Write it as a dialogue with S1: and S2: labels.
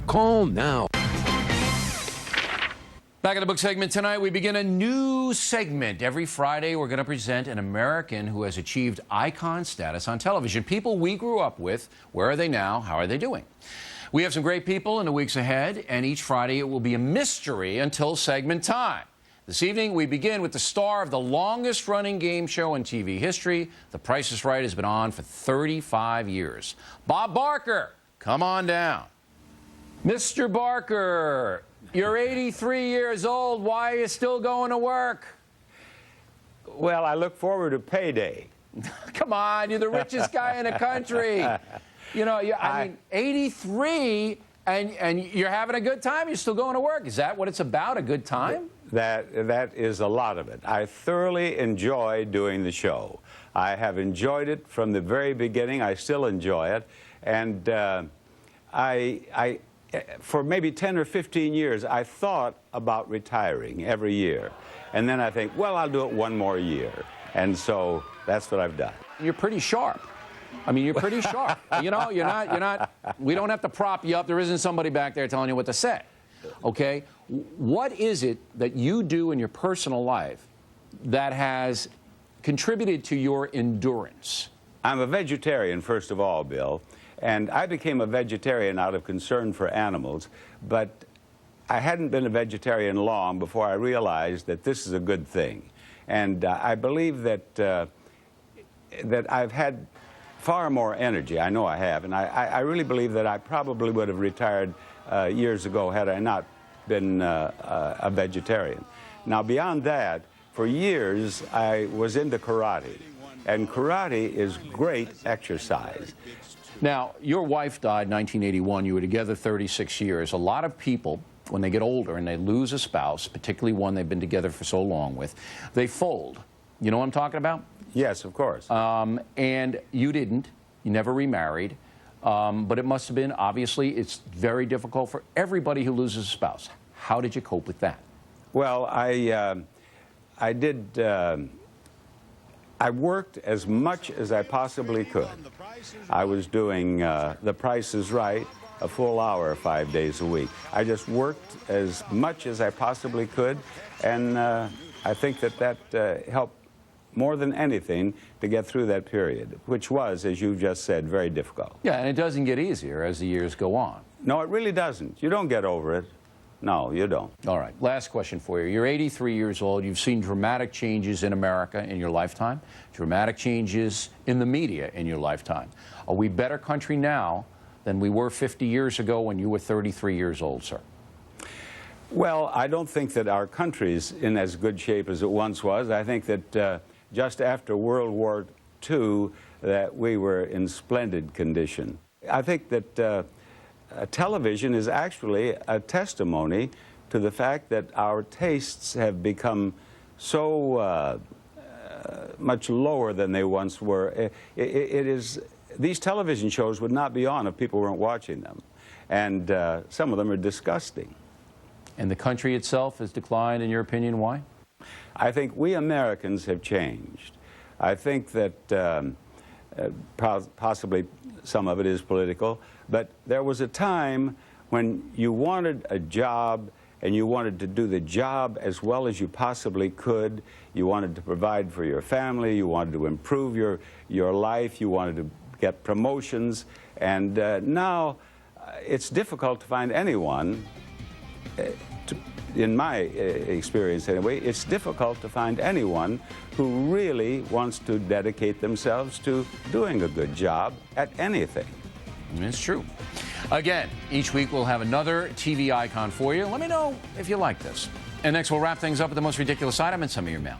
S1: Call now.
S2: Back in the book segment tonight, we begin a new segment. Every Friday, we're going to present an American who has achieved icon status on television. People we grew up with. Where are they now? How are they doing? We have some great people in the weeks ahead, and each Friday it will be a mystery until segment time. This evening, we begin with the star of the longest-running game show in TV history. The Price is Right has been on for 35 years. Bob Barker, come on down. Mr. Barker, you're 83 years old. Why are you still going to work?
S3: Well, I look forward to payday.
S2: Come on, you're the richest guy in the country. You know, I mean, 83, and you're having a good time? You're still going to work? Is that what it's about, a good time?
S3: That is a lot of it. I thoroughly enjoy doing the show. I have enjoyed it from the very beginning. I still enjoy it. And for maybe 10 or 15 years, I thought about retiring every year. And then I think, well, I'll do it one more year. And so that's what I've done.
S2: You're pretty sharp. I mean, you're pretty sharp. You know, you're not, we don't have to prop you up. There isn't somebody back there telling you what to say. Okay? What is it that you do in your personal life that has contributed to your endurance?
S3: I'm a vegetarian, first of all, Bill. And I became a vegetarian out of concern for animals, but I hadn't been a vegetarian long before I realized that this is a good thing. And I believe that I've had far more energy. I know I have. And I really believe that I probably would have retired years ago had I not been a vegetarian. Now, beyond that, for years, I was into karate. And karate is great exercise.
S2: Now, your wife died in 1981. You were together 36 years. A lot of people, when they get older and they lose a spouse, particularly one they've been together for so long with, they fold. You know what I'm talking about?
S3: Yes, of course.
S2: And you didn't. You never remarried. But it must have been, obviously, it's very difficult for everybody who loses a spouse. How did you cope with that?
S3: Well, I worked as much as I possibly could. I was doing The Price is Right, a full hour, 5 days a week. I just worked as much as I possibly could, and I think that helped more than anything to get through that period, which was, as you just said, very difficult.
S2: Yeah, and it doesn't get easier as the years go on.
S3: No, it really doesn't. You don't get over it. No, you don't.
S2: All right, last question for you. You're 83 years old. You've seen dramatic changes in America in your lifetime, dramatic changes in the media in your lifetime. Are we a better country now than we were 50 years ago when you were 33 years old, sir?
S3: Well, I don't think that our country's in as good shape as it once was. I think that just after World War II, that we were in splendid condition. I think that television is actually a testimony to the fact that our tastes have become so much lower than they once were. These television shows would not be on if people weren't watching them. And some of them are disgusting.
S2: And the country itself has declined, in your opinion. Why?
S3: I think we Americans have changed. I think that possibly some of it is political, but there was a time when you wanted a job and you wanted to do the job as well as you possibly could. You wanted to provide for your family, you wanted to improve your life, you wanted to get promotions, and now it's difficult to find anyone, in my experience anyway, it's difficult to find anyone who really wants to dedicate themselves to doing a good job at anything.
S2: It's true. Again, each week we'll have another TV icon for you. Let me know if you like this. And next we'll wrap things up with the most ridiculous item and some of your mail.